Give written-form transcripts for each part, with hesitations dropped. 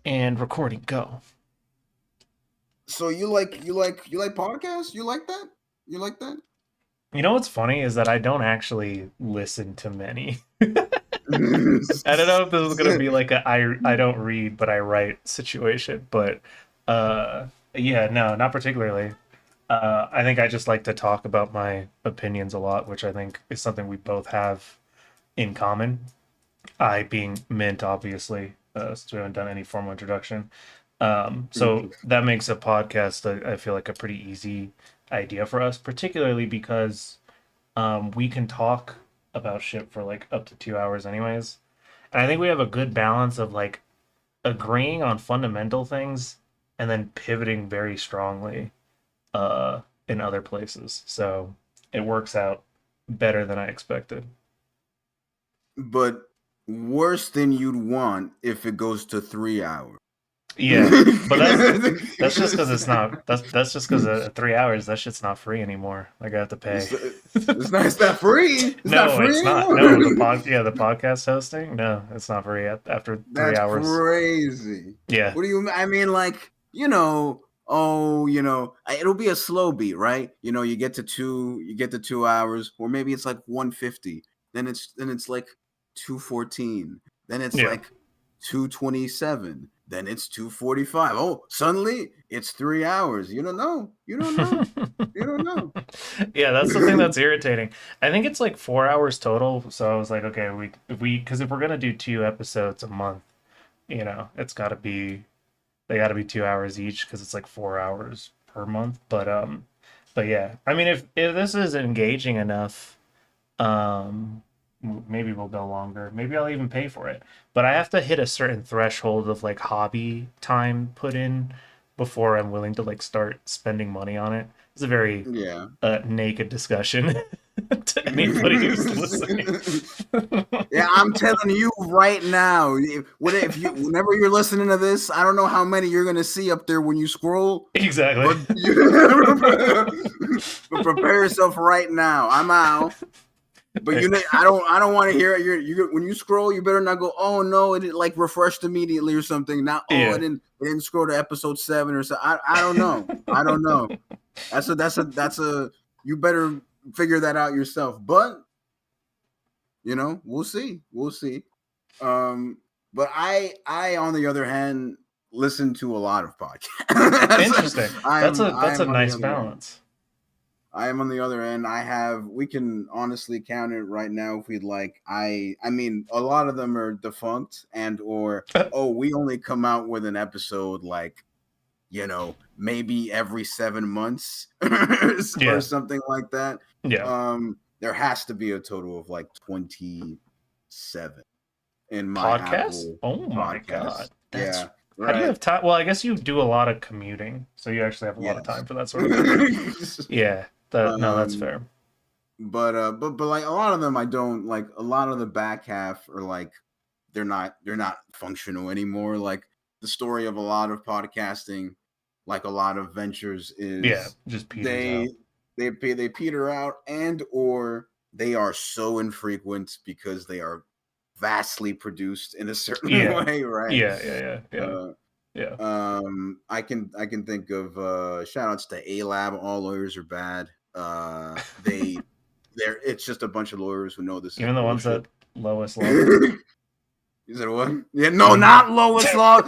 And recording, go. So you like podcasts? You like that? You like that? You know what's funny is that I don't actually listen to many. I don't know if this is gonna be like a I don't read but I write situation, but uh yeah, no, not particularly. I think I just like to talk about my opinions a lot, which I think is something we both have in common. I being Mint, obviously, since we haven't done any formal introduction. So that makes a podcast, I feel like, a pretty easy idea for us, particularly because we can talk about shit for like up to 2 hours, anyways. And I think we have a good balance of like agreeing on fundamental things and then pivoting very strongly in other places. So it works out better than I expected. But worse than you'd want if it goes to 3 hours. Yeah, but that's just because it's not. That's just because 3 hours. That shit's not free anymore. Like I have to pay. It's, it's not free. It's not No, free it's not. anymore. No, the podcast hosting. No, it's not free after three That's hours. crazy. Yeah, What do you? I mean, like it'll be a slow beat, right? You get to 2 hours, or maybe it's like 150. Then it's like 214. Then it's yeah. like 227. Then it's 245. Oh, suddenly it's 3 hours. You don't know. You don't know. You don't know. Yeah, that's the thing that's irritating. I think it's like 4 hours total. So I was like, okay, because if we're gonna do 2 episodes a month, it's got to be they got to be 2 hours each because it's like 4 hours per month. But yeah, I mean, if this is engaging enough, um, maybe we'll go longer. Maybe I'll even pay for it. But I have to hit a certain threshold of like hobby time put in before I'm willing to like start spending money on it. It's a very Yeah. naked discussion to anybody who's listening. Yeah, I'm telling you right now. Whenever you're listening to this, I don't know how many you're gonna see up there when you scroll, Exactly. but but prepare yourself right now. I'm out. But I don't want to hear it. When you scroll, you better not go. Oh no, it like refreshed immediately or something. Not Yeah. it didn't scroll to episode 7 or so. I don't know. I don't know. That's a you better figure that out yourself. But we'll see. We'll see. Um, but I on the other hand listen to a lot of podcasts. Interesting. I That's am a I that's a am on the nice other end. balance. I am on the other end. We can honestly count it right now if we'd like. I mean a lot of them are defunct and we only come out with an episode like maybe every 7 months or Yeah. something like that. Yeah. There has to be a total of like 27 in my Podcast? Apple Oh my god. podcast. That's Yeah, how do you right. have time? Well, I guess you do a lot of commuting, so you actually have a lot of Yes. time for that sort of thing. Yeah. That no, that's um, fair. but like a lot of them, I don't like. A lot of the back half are like they're not functional anymore. Like the story of a lot of podcasting, like a lot of ventures, Yeah, is just peters they out. they peter out and/or they are so infrequent because they are vastly produced in a certain Yeah. way, right? Yeah, yeah, yeah, yeah. Uh, Yeah. I can think of shout outs to A Lab. All lawyers are bad. They're it's just a bunch of lawyers who know this is Even the ones bullshit. that Lois love. You said what? Yeah, no, not Lois Law.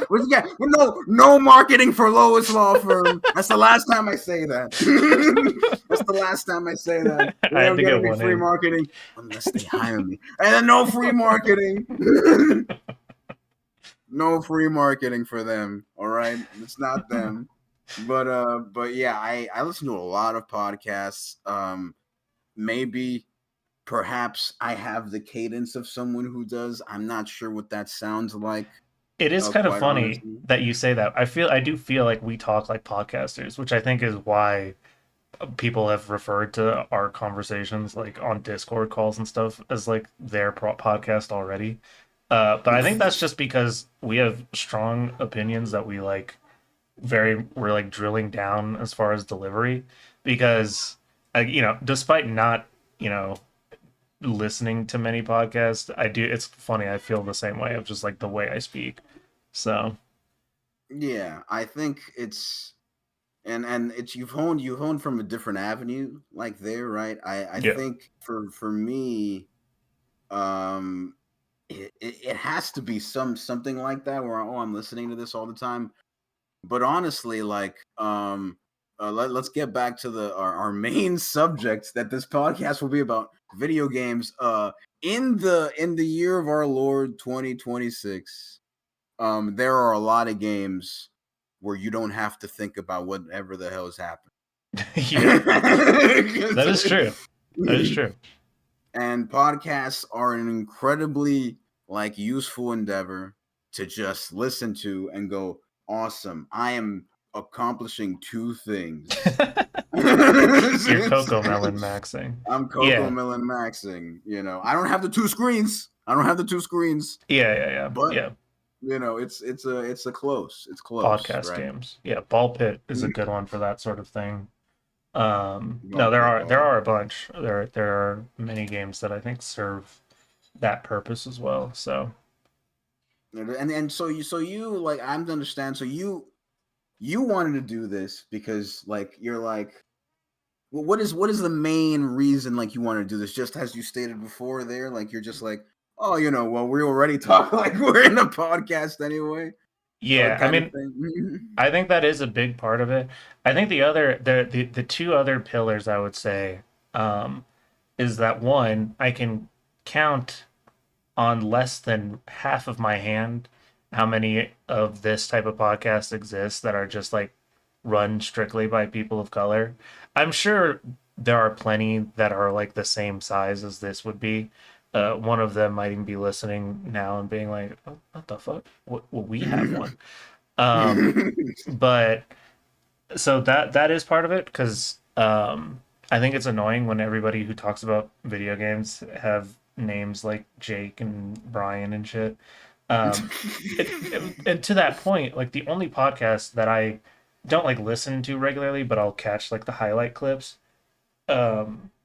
No marketing for Lois Law Firm. That's the last time I say that. That's the last time I say that. I They had don't to get get any one free in. marketing unless they hire me. And then no free marketing. No free marketing for them. All right, it's not them. But yeah, I listen to a lot of podcasts. Maybe perhaps I have the cadence of someone who does. I'm not sure what that sounds like, It is kind of quite funny honestly. that you say that. I do feel like we talk like podcasters, which I think is why people have referred to our conversations like on Discord calls and stuff as like their podcast already. But I think that's just because we have strong opinions that we're like drilling down as far as delivery because despite not you know listening to many podcasts, I do. It's funny. I feel the same way of just like the way I speak. So Yeah, I think it's and it's you've honed from a different avenue like there, right? I yeah, think for me, um it has to be something like that where I'm listening to this all the time. But honestly, like let's get back to our main subject that this podcast will be about: video games. In the year of our Lord 2026, there are a lot of games where you don't have to think about whatever the hell is happening. yeah, that is true. That is true. And podcasts are an incredibly like useful endeavor to just listen to and go, awesome, I am accomplishing two things. Your Coco Melon maxing. I'm Coco Yeah, Melon maxing. I don't have the two screens. I don't have the two screens, yeah, yeah, yeah, but yeah. it's a close. It's close, Podcast right? games. Yeah, Ball Pit is a good one for that sort of thing. No, Okay, there ball. are a bunch. There are many games that I think serve that purpose as well. So And so you like I'm to understand. So you wanted to do this because like you're like, well, what is the main reason like you want to do this? Just as you stated before, there, like you're just like, oh, well, we already talk like we're in a podcast anyway, yeah, I kind of mean, thing. I think that is a big part of it. I think the two other pillars I would say um, is that one I can count on less than half of my hand how many of this type of podcasts exist that are just like run strictly by people of color. I'm sure there are plenty that are like the same size as this would be. One of them might even be listening now and being like, "Oh, what the fuck? What we have one." Um, but so that is part of it because I think it's annoying when everybody who talks about video games have names like Jake and Brian and shit. Um, and to that point, like the only podcast that I don't like listen to regularly, but I'll catch like the highlight clips,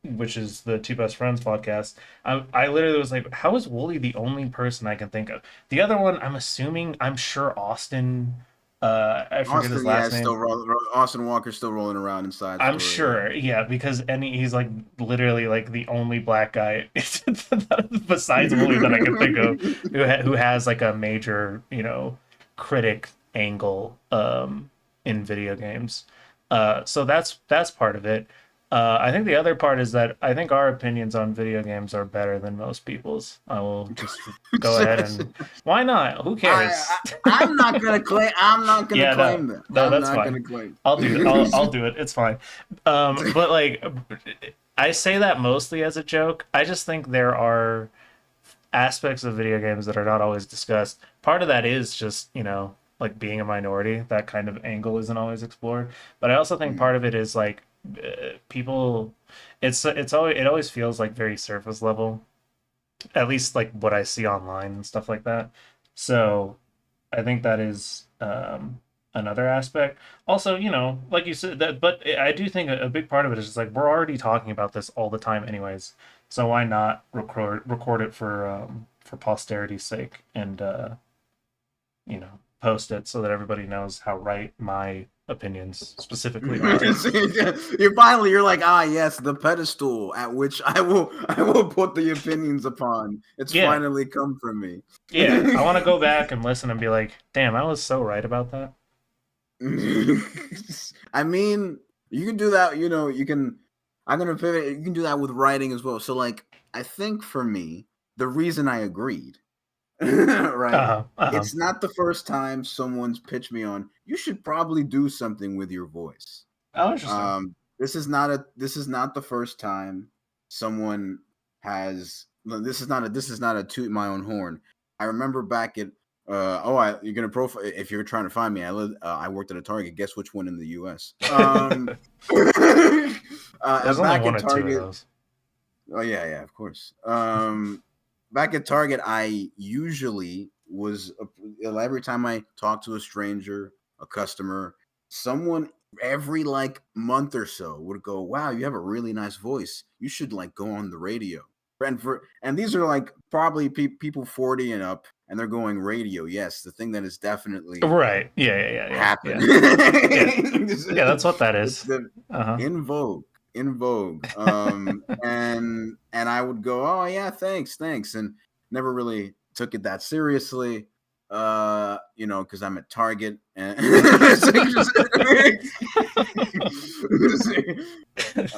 which is the Two Best Friends podcast. I literally was like, how is Wooly the only person I can think of? The other one, I'm sure Austin. I forget his Austin, yeah, last is still name. Austin Walker's still rolling around inside I'm story. Yeah. sure, yeah, because he's like literally like the only black guy besides Wooly that I can think of who has like a major, critic angle in video games. So that's part of it. I think the other part is that I think our opinions on video games are better than most people's. I will just go ahead and why not? Who cares? I'm not gonna claim. I'm not gonna Yeah, no, claim that. no, I'm that's not fine. gonna claim. I'll do it. It's fine. But like, I say that mostly as a joke. I just think there are aspects of video games that are not always discussed. Part of that is just like being a minority. That kind of angle isn't always explored. But I also think part of it is like people. It always feels like very surface level. At least like what I see online and stuff like that. So I think that is another aspect. Also, like you said that, but I do think a big part of it is just like we're already talking about this all the time, anyways. So why not record it for posterity's sake and post it so that everybody knows how right my opinions specifically are. You're like, yes, the pedestal at which I will put the opinions upon. It's Yeah, finally come from me. yeah. I want to go back and listen and be like, damn, I was so right about that. I mean, you can do that. You can. I'm gonna pivot. You can do that with writing as well. So, like, I think for me, the reason I agreed, right? Uh-huh. It's not the first time someone's pitched me on. You should probably do something with your voice. Oh, interesting. This is not the first time someone has. This is not a toot my own horn. I remember back at you're gonna profile if you're trying to find me. I worked at a Target. Guess which one in the U.S. There's only Back one at or two of Target. those. Oh yeah, of course. Back at Target, I usually was every time I talked to a stranger, a customer, someone every like month or so would go, "Wow, you have a really nice voice. You should like go on the radio." And these are like probably people 40 and up, and they're going radio. Yes, the thing that is definitely Right. Yeah. happened. Yeah, that's what that It's is. the Uh-huh. in vogue, in vogue. And I would go, oh yeah, thanks, and never really took it that seriously. Because I'm at Target, and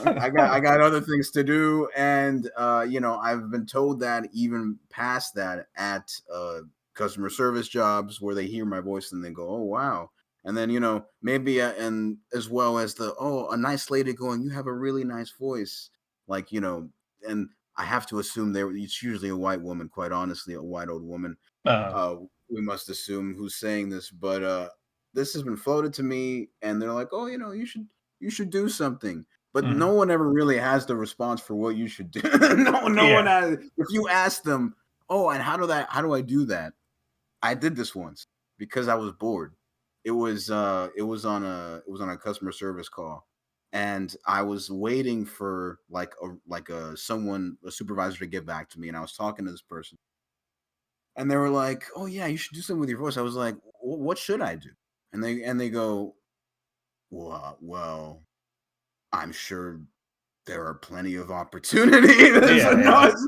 I got other things to do, and I've been told that even past that at customer service jobs where they hear my voice and they go, oh wow. And then maybe and as well as a nice lady going, you have a really nice voice, like and I have to assume it's usually a white woman, quite honestly, a white old woman. uh, We must assume who's saying this, but this has been floated to me, and they're like, oh, you should do something, but mhm. no one ever really has the response for what you should do. No one Yeah. has. If you ask them, oh, and how do I do that? I did this once because I was bored. It was on a customer service call, and I was waiting for a supervisor to get back to me, and I was talking to this person, and they were like, "Oh yeah, you should do something with your voice." I was like, "What should I do?" And they go, "Well, I'm sure there are plenty of opportunities."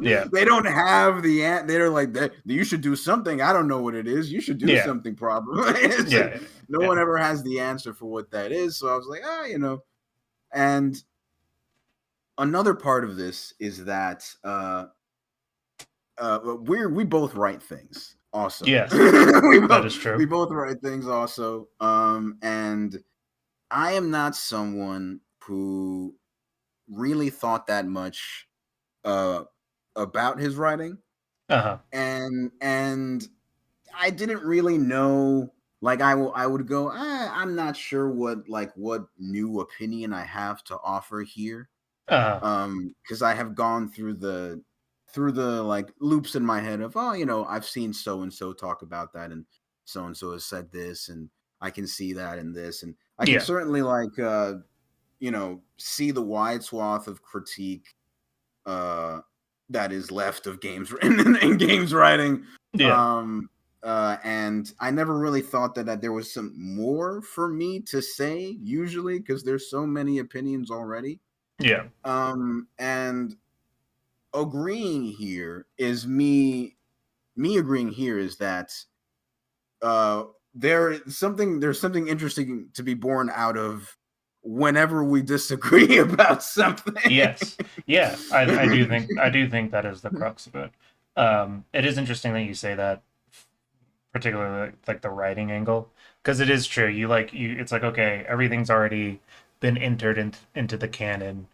Yeah. They don't have the they're like that. You should do something. I don't know what it is. You should do Yeah. something. Probably. It's like Yeah. no Yeah. one ever has the answer for what that is. So I was like, And another part of this is that we both write things also. Yes, we that both is we true. both write things also. And I am not someone who really thought that much uh about his writing, Uh-huh. and I didn't really know. Like I would go, I'm not sure what new opinion I have to offer here, Uh-huh. because I have gone through the like loops in my head of, I've seen so and so talk about that, and so has said this, and I can see that in this, and I can Yeah. certainly see the wide swath of critique uh that is left of games in games writing. Yeah. And I never really thought that there was some more for me to say, usually because there's so many opinions already. Yeah. And agreeing here is me agreeing here is that uh there's something interesting to be born out of whenever we disagree about something. Yes. Yeah. I do think that is the crux of it. It is interesting that you say that, particularly like the writing angle, because it is true. It's like, okay, everything's already been entered into the canon,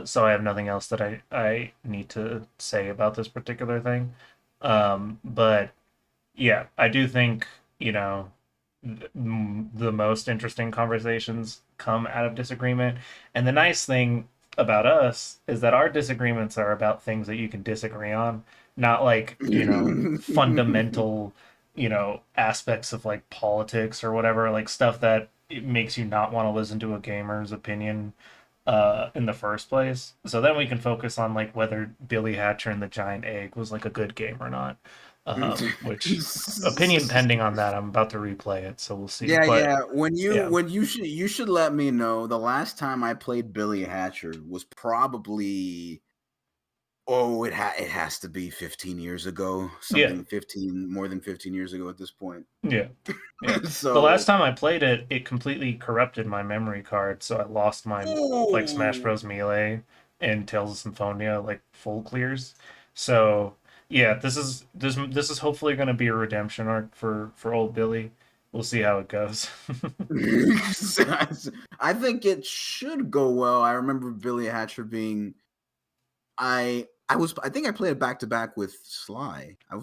so I have nothing else that I need to say about this particular thing. But yeah, I do think, you know, the most interesting conversations come out of disagreement. And the nice thing about us is that our disagreements are about things that you can disagree on, not like, fundamental, aspects of like politics or whatever, like stuff that it makes you not want to listen to a gamer's opinion in the first place. So then we can focus on like whether Billy Hatcher and the Giant Egg was like a good game or not. Which opinion pending on that. I'm about to replay it, so we'll see. But Yeah. When yeah, you should let me know. The last time I played Billy Hatcher was probably, it has to be 15 years ago. yeah, Something 15 more than 15 years ago at this point. yeah, yeah. The last So, time I played it, it completely corrupted my memory card, so I lost my like Smash oh, Bros. Melee and Tales of Symphonia like full clears. So yeah, this is hopefully going to be a redemption arc for old Billy. We'll see how it goes. I think it should go well. I remember Billy Hatcher being I I think I played it back to back with Sly. I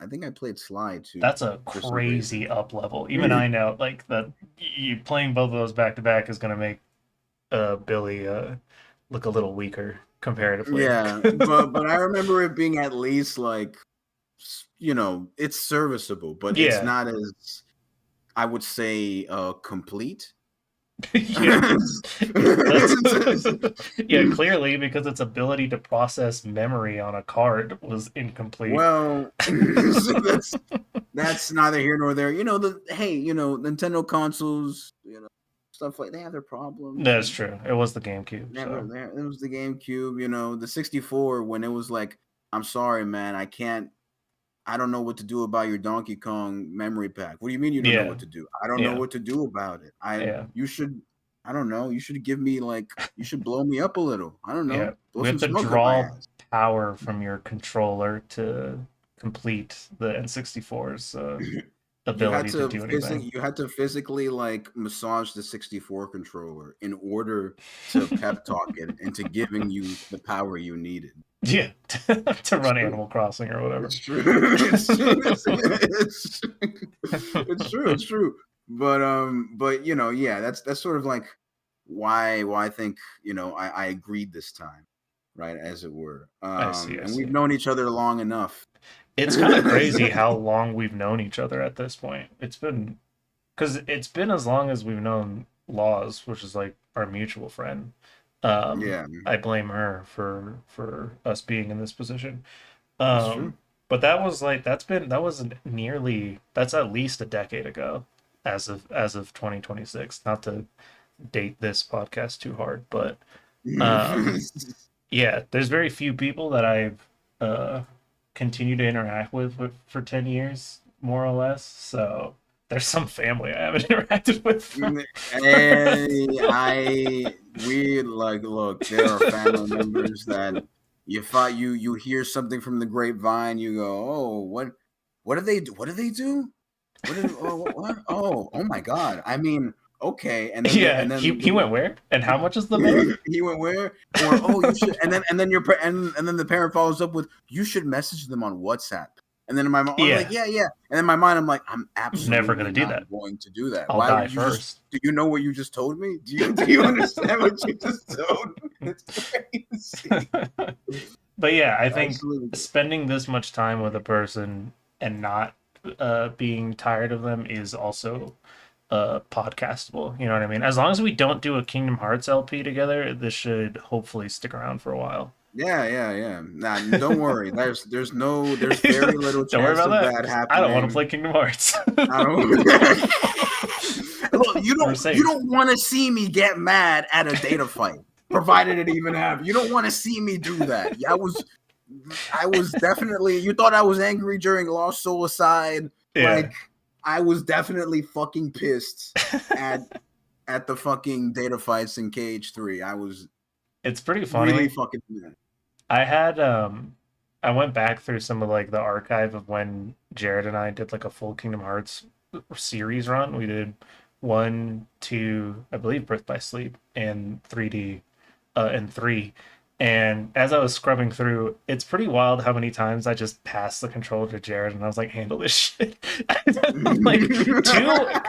think I played Sly too That's a for some crazy reason. up level. Even I know like that you playing both of those back to back is gonna make Billy look a little weaker comparatively. Yeah, but I remember it being at least like, it's serviceable, but it's Yeah. not as, I would say, complete. Yeah. That's yeah, clearly because its ability to process memory on a card was incomplete. Well, that's neither here nor there. Nintendo consoles, stuff like they have their problems. That's true. It was the GameCube, Never so there. It was the GameCube, the 64 when it was like, I'm sorry, man, I don't know what to do about your Donkey Kong memory pack. What do you mean you don't know yeah, what to do? I don't know yeah, what to do about it. yeah, I don't know. You should give me you should blow me up a little. I don't yeah. know. Blow We have some to smoke up my draw ass. power from your controller to complete the N64's ability to do anything. You had to physically massage the 64 controller in order to pep talk it into giving you the power you needed. Yeah, to It's run true. Animal Crossing or whatever. It's true. It's true. It's true. But yeah, that's sort of like why I think I agreed this time, right, as it were. I see, I And we've see. known each other long enough. It's kind of crazy how long we've known each other at this point. It's been because it's been as long as we've known Laws, which is like our mutual friend. Yeah, I blame her for us being in this position. it's true. But that was like that was nearly that's at least a decade ago, as of 2026. Not to date this podcast too hard, but um, yeah, there's very few people that I've continued to interact with for 10 years, more or less. So there's some family I haven't interacted with for. Hey, we look. There are family members that you hear something from the grapevine. You go, oh, what do they do? What do they do? What? Oh my God! I mean, okay, Yeah, and he then went where and how much is the mail? he went where? Or oh, you should, and then and then the parent follows up with, you should message them on WhatsApp. And then in my mind, I'm like, Yeah, yeah. And in my mind, I'm like, I'm I'm never absolutely gonna do not that. going to do that. I'll Why die would you just? first. Do you know what you just told me? Do you understand what you just told me? It's crazy. But yeah, I think Absolutely. spending this much time with a person and not being tired of them is also podcastable. You know what I mean? As long as we don't do a Kingdom Hearts LP together, this should hopefully stick around for a while. Yeah. Nah, don't worry. There's very little Don't worry chance about of that. that 'Cause I don't want to happening. play Kingdom Hearts. I don't. Look, We're you safe. don't want to see me get mad at a data fight, provided it even happens. You don't want to see me do that. I was definitely. You thought I was angry during Lost Soul Aside. Yeah. I was definitely fucking pissed at the fucking data fights in KH3. I was It's pretty really funny. fucking mad. I had I went back through some of like the archive of when Jared and I did like a full Kingdom Hearts series run. We did 1, 2, I believe Birth by Sleep and 3D and 3. And as I was scrubbing through, it's pretty wild how many times I just passed the controller to Jared and I was like, handle this shit. Like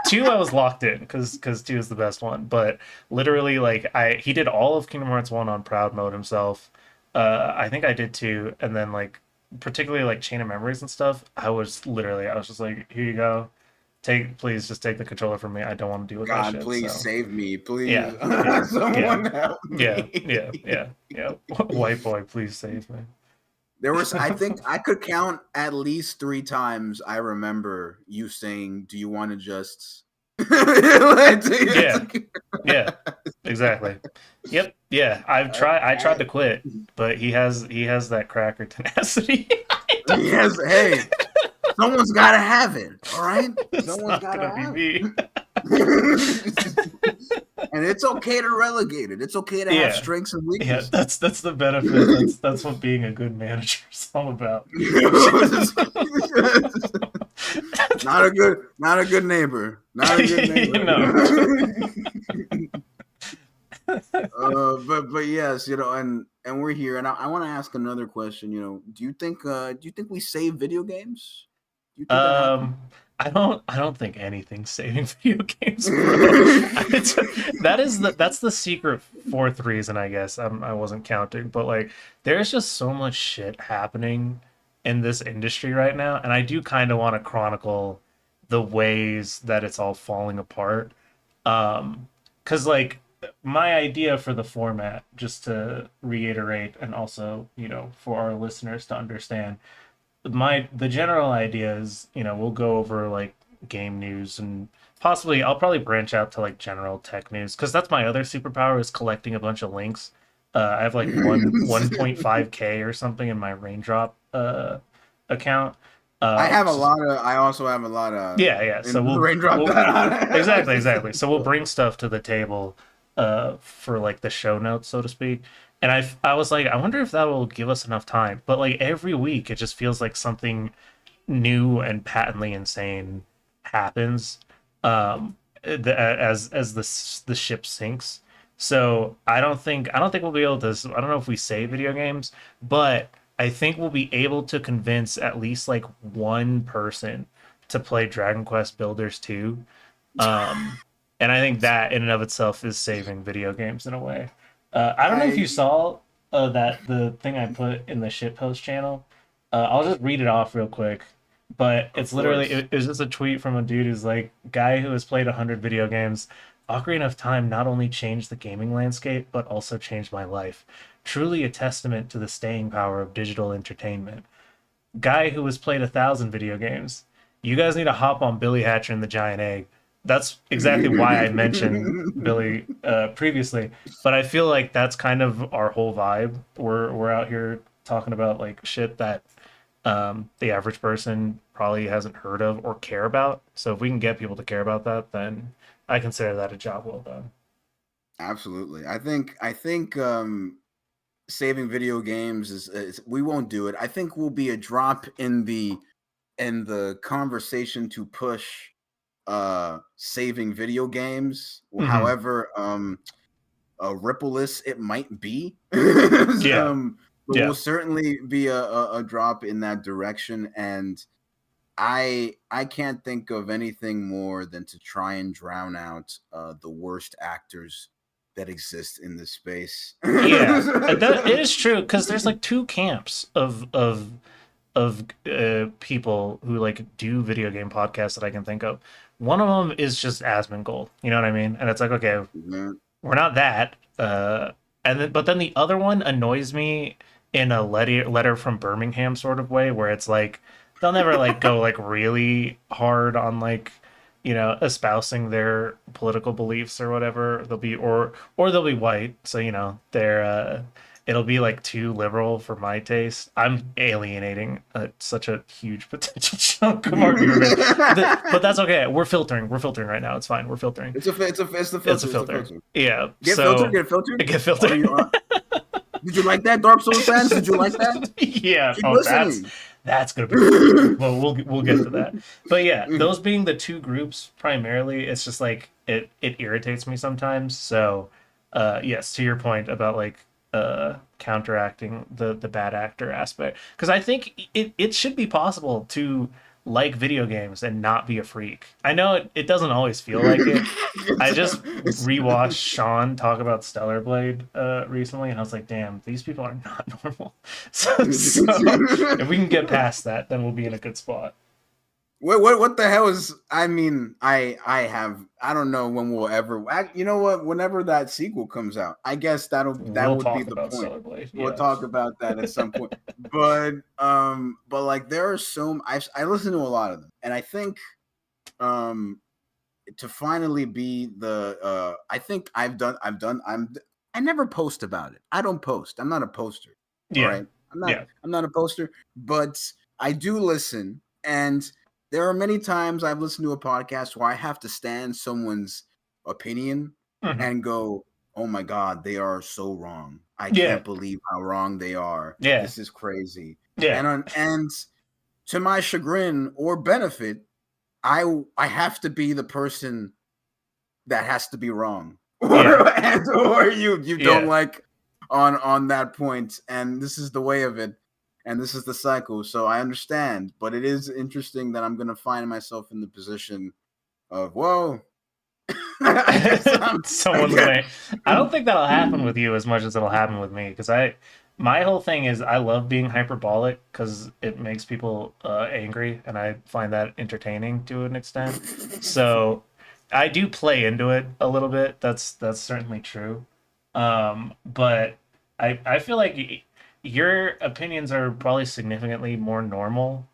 two I was locked in because 2 is the best one. But literally like he did all of Kingdom Hearts 1 on proud mode himself. I think I did 2, and then like particularly like Chain of Memories and stuff, I was just like, here you go. Please just take the controller from me. I don't want to deal with that God, shit. please So save me, please. yeah, yeah, Someone yeah, help yeah, me. yeah. White boy, please save me. I think I could count at least 3 times. I remember you saying, "Do you want to just?" Yeah, yeah, exactly. Yep, yeah. I tried to quit, but he has that cracker tenacity. Yes, hey, someone's got to have it. All right, It's someone's not got to gonna be have me. it. And it's okay to relegate it. It's okay to have Yeah, strengths and yeah. weaknesses. That's the benefit. That's what being a good manager is all about. Not a good neighbor. Not a good You know. neighbor. But yes, and we're here, and I want to ask another question. Do you think we save video games? Do you think that happens? Um, I don't think anything's saving video games, bro. It's, that's the secret fourth reason, I guess. I wasn't counting, but like there's just so much shit happening in this industry right now, and I do kind of want to chronicle the ways that it's all falling apart. Because like my idea for the format, just to reiterate, and also for our listeners to understand, the general idea is we'll go over like game news, and possibly I'll probably branch out to like general tech news because that's my other superpower, is collecting a bunch of links. I have like 1.5k or something in my Raindrop account. I have a So lot of. I also have a lot of yeah. So in we'll raindrop we'll that exactly. So we'll bring stuff to the table for like the show notes, so to speak. And I was like, I wonder if that will give us enough time. But like every week, it just feels like something new and patently insane happens as the ship sinks. So I don't think we'll be able to. I don't know if we say video games, but I think we'll be able to convince at least like one person to play Dragon Quest Builders 2. Um, and I think that in and of itself is saving video games in a way. I don't know if you I saw that the thing I put in the shitpost channel. I'll just read it off real quick. But Of it's literally course. it was just a tweet from a dude who's like, guy who has played 100 video games. Ocarina of Time not only changed the gaming landscape, but also changed my life. Truly a testament to the staying power of digital entertainment. Guy who has played 1,000 video games. You guys need to hop on Billy Hatcher and the Giant Egg. That's exactly why I mentioned Billy previously, but I feel like that's kind of our whole vibe. We're out here talking about like shit that the average person probably hasn't heard of or care about. So if we can get people to care about that, then I consider that a job well done. Absolutely. I think saving video games is we won't do it. I think will be a drop in the conversation to push saving video games. Hmm. However, rippleless it might be. Yeah, But will yeah. certainly be a drop in that direction. And I can't think of anything more than to try and drown out the worst actors that exist in this space. Yeah, that is true because there's like two camps of people who like do video game podcasts that I can think of. One of them is just Asmongold, you know what I mean? And it's like, okay, Yeah. we're not that. But then the other one annoys me in a letter from Birmingham sort of way, where it's like they'll never like go like really hard on like espousing their political beliefs or whatever. They'll be or they'll be white, so they're it'll be like too liberal for my taste. I'm alienating such a huge potential chunk of our viewer base, but that's okay. We're filtering. We're filtering right now. It's fine. We're filtering. It's the It's a filter. It's the filter. filter. Yeah. Get filtered. So Get filtered. get Are filter. you? Did you like that, Dark Souls fans? Did you like that? Yeah. Keep Oh, that's listening. that's gonna be crazy. Well, we'll get to that. But yeah, those being the two groups primarily, it's just like it irritates me sometimes. So, yes, to your point about like counteracting the bad actor aspect, because I think it should be possible to like video games and not be a freak. I know it doesn't always feel like it. I just rewatched Sean talk about Stellar Blade recently, and I was like, "Damn, these people are not normal." So if we can get past that, then we'll be in a good spot. what the hell is? I mean, I don't know when we'll ever. You know what? Whenever that sequel comes out, I guess that We'll would be talk the about point. Stellar Blade. We'll Yeah, talk about that at some point. But like there are I listen to a lot of them, and I think um to finally be I think I never post about it. I don't post. I'm not a poster. All yeah, right. I'm not yeah. I'm not a poster, but I do listen, and there are many times I've listened to a podcast where I have to stand someone's opinion Mhm. and go, "Oh my god, they are so wrong. I Yeah, can't believe how wrong they are. yeah, This is crazy." yeah, And to my chagrin or benefit, I have to be the person that has to be wrong. or you don't like on that point, and this is the way of it, and this is the cycle. So I understand, but it is interesting that I'm gonna find myself in the position of whoa. Someone's gonna. I don't think that'll happen with you as much as it'll happen with me because my whole thing is I love being hyperbolic because it makes people angry, and I find that entertaining to an extent. So I do play into it a little bit. That's certainly true. But I feel like your opinions are probably significantly more normal.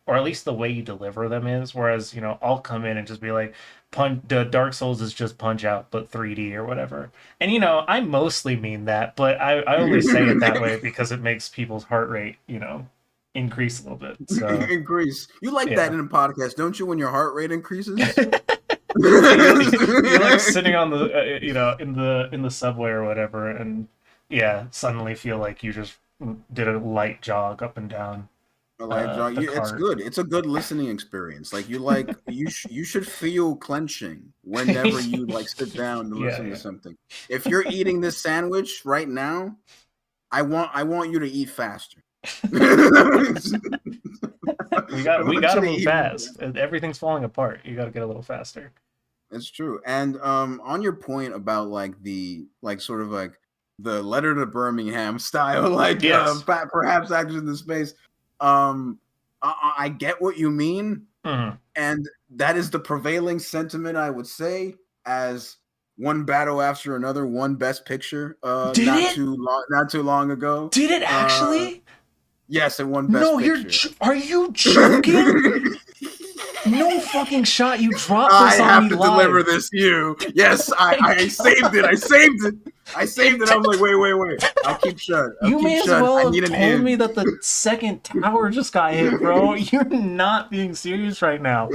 Or at least the way you deliver them is. Whereas, I'll come in and just be like, the Dark Souls is just Punch Out, but 3D or whatever. And I mostly mean that, but I only say it that way because it makes people's heart rate, increase a little bit. So increase. You like that in a podcast, don't you? When your heart rate increases. You're like sitting on the in the subway or whatever, and suddenly feel like you just did a light jog up and down. It's good. It's a good listening experience. Like you should feel clenching whenever you sit down to listen to something. If you're eating this sandwich right now, I want you to eat faster. we got to move fast. Everything's falling apart. You got to get a little faster. It's true. And on your point about the Letter to Birmingham style, perhaps actors in the space. I get what you mean, and that is the prevailing sentiment. I would say, as one battle after another, won Best Picture. Not too long ago. Did it actually? Yes, it won Best Picture. Are you joking? No fucking shot! You dropped this on me live. I have to deliver this to you. Yes, I saved it. I saved it. I was like, wait. I'll keep shut. You may as well have told me that the second tower just got hit, bro. You're not being serious right now.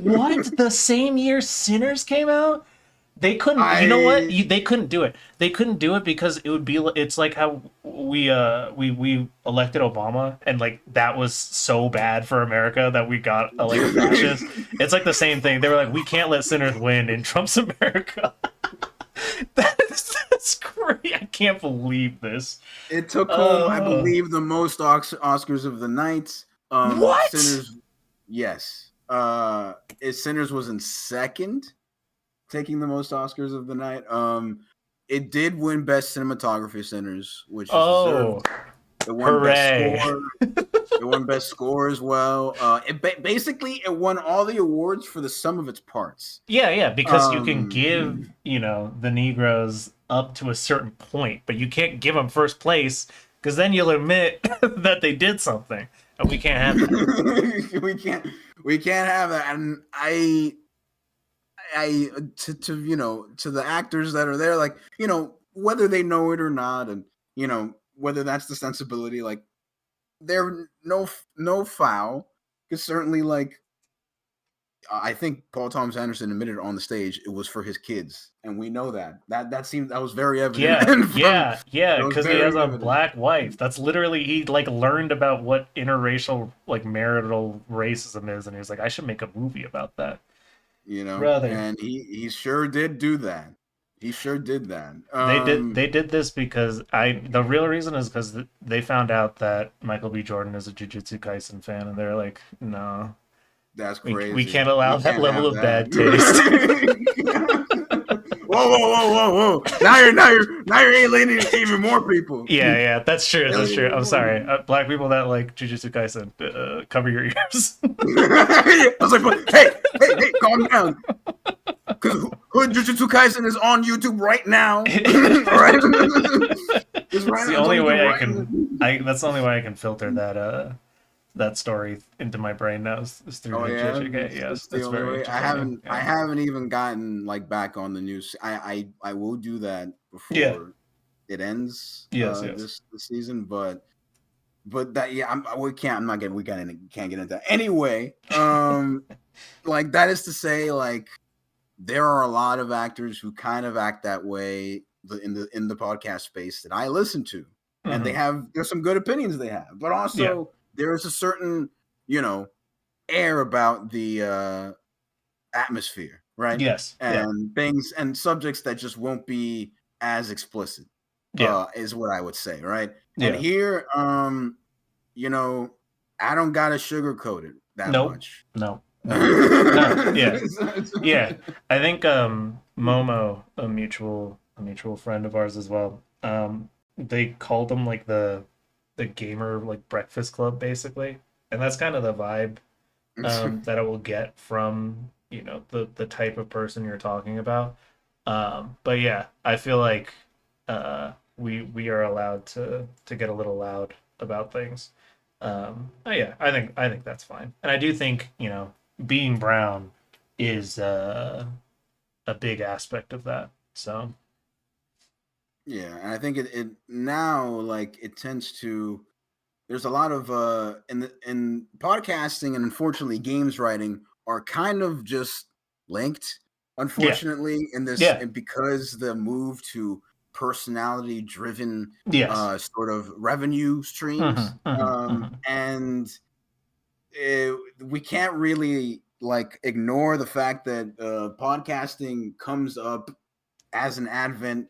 What? The same year Sinners came out? They couldn't. You know what? They couldn't do it. They couldn't do it because it would be. It's like how we elected Obama, and that was so bad for America that we got a fascist. It's like the same thing. They were like, we can't let Sinners win in Trump's America. That's great. I can't believe this. It took home, I believe, the most Oscars of the night. What? Sinners, yes. Sinners was in second, taking the most Oscars of the night. It did win Best Cinematography, Sinners, which is it won Best Score. It won Best Score as well. It won all the awards for the sum of its parts. Yeah, because you can give the Negroes up to a certain point, but you can't give them first place because then you'll admit that they did something, and we can't have that. we can't have that. And to the actors that are there, whether they know it or not, and whether that's the sensibility, they're no foul, because certainly I think Paul Thomas Anderson admitted on the stage it was for his kids, and we know that was very evident. Yeah, because he has a black wife. That's literally, he learned about what interracial marital racism is, and he was like, I should make a movie about that. Brother. And he sure did do that. He sure did that. They did this because the real reason is because they found out that Michael B. Jordan is a Jujutsu Kaisen fan, and they're like, no, that's crazy. We can't allow that level of bad taste. Whoa! Now you're alienating even more people. Yeah, that's true. I'm sorry, black people that like Jujutsu Kaisen, cover your ears. I was like, hey, calm down. Because Jujutsu Kaisen is on YouTube right now. Right? That's the only way I can. That's the only way I can filter that story into my brain now is through JJK. Yes, that's very interesting. I haven't even gotten back on the news. I will do that before it ends. This season, but that we can't get into that anyway. That is to say, there are a lot of actors who kind of act that way in the podcast space that I listen to, and there's some good opinions they have, but also there is a certain air about the atmosphere right? Yes. Yeah. And things and subjects that just won't be as explicit, Yeah. is what I would say, right? And Yeah. here, you know, I don't gotta sugarcoat it that Nope. much. No. No. No. Yeah. Yeah. I think Momo, a mutual friend of ours as well. They called them like the gamer like breakfast club basically. And that's kind of the vibe that it will get from, the type of person you're talking about. But yeah, I feel like we are allowed to get a little loud about things. Oh yeah, I think that's fine, and I do think being brown is a big aspect of that. So Yeah, and I think it now, like, it tends to, there's a lot of in podcasting, and unfortunately games writing are kind of just linked, yeah, unfortunately, in this, yeah, and because the move to personality driven yes, sort of revenue streams, and we can't really like ignore the fact that podcasting comes up as an advent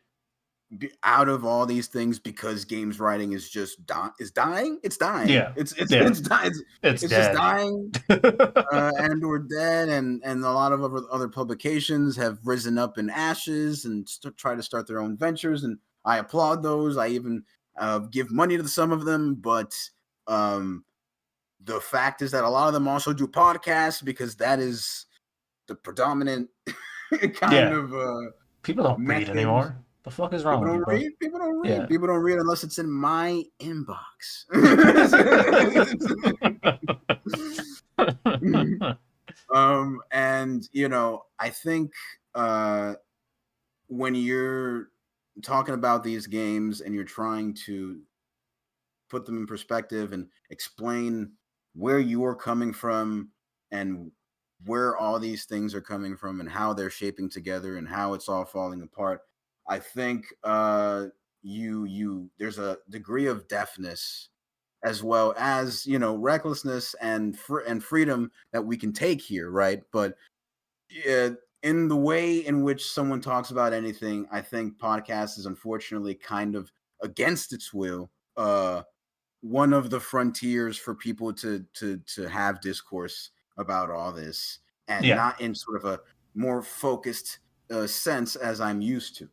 out of all these things because games writing is just is dying. It's dying. yeah, yeah. It's dying. It's It's just dead. dying, and or dead, and a lot of other publications have risen up in ashes and try to start their own ventures, and I applaud those. I even give money to some of them, but um, the fact is that a lot of them also do podcasts because that is the predominant kind Yeah, of people don't read method. anymore. The fuck is wrong People with you, don't bro? read. People don't read. Yeah. People don't read unless it's in my inbox. And I think when you're talking about these games and you're trying to put them in perspective and explain where you're coming from and where all these things are coming from and how they're shaping together and how it's all falling apart, I think you there's a degree of deafness as well as recklessness and freedom that we can take here, right? But uh, in the way in which someone talks about anything, I think podcast is unfortunately kind of against its will one of the frontiers for people to have discourse about all this, and Yeah, not in sort of a more focused sense as I'm used to.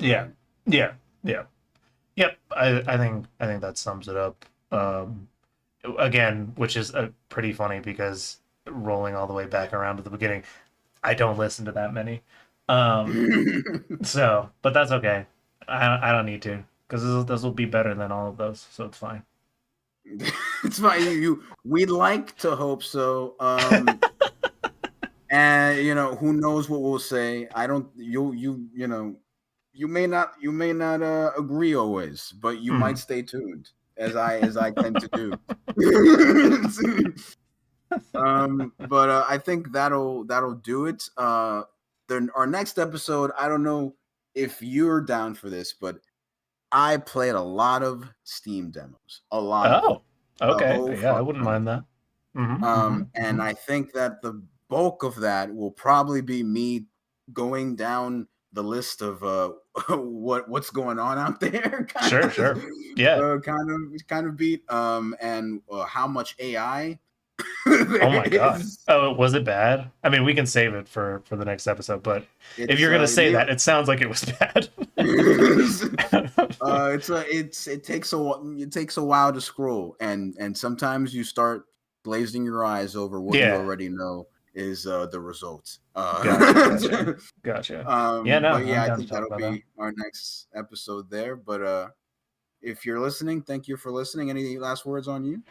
yeah, yeah, yeah. Yep. I think that sums it up. Again, which is pretty funny because rolling all the way back around to the beginning, I don't listen to that many. Um, so, but that's okay. I don't need to because this will be better than all of those, so it's fine. It's fine. We'd like to hope so. And who knows what we'll say. I don't. You may not agree always, but you might Mhm. stay tuned as I tend to do. But I think that'll do it. Then our next episode, I don't know if you're down for this, but I played a lot of Steam demos, a lot of them, Oh, a okay. whole Yeah, I fuck wouldn't ton of mind them. that. Mm-hmm. And I think that the bulk of that will probably be me going down the list of what's going on out there, Sure, sure. Yeah. kind of beat, and how much AI Oh there my god. is. Oh, was it bad? I mean, we can save it for the next episode, but if It's you're gonna say that, it sounds like it was bad. it takes a while to scroll, and sometimes you start glazing your eyes over what you Yeah. already know is the result. Gotcha. Gotcha. Gotcha. Yeah. No, But yeah, I'm I down to think talk that'll about that. be our next episode there. But if you're listening, thank you for listening. Any last words on you?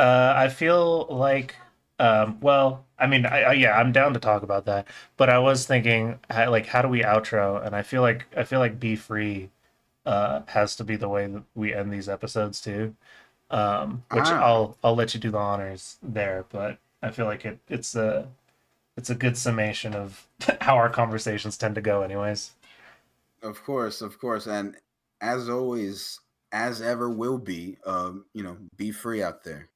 I feel like, well, I mean, yeah, I'm down to talk about that, but I was thinking, like, how do we outro? And I feel like "Be Free" has to be the way that we end these episodes too. Which Ah, I'll let you do the honors there, but I feel like it's a good summation of how our conversations tend to go, anyways. of course, and as always, as ever will be, be free out there.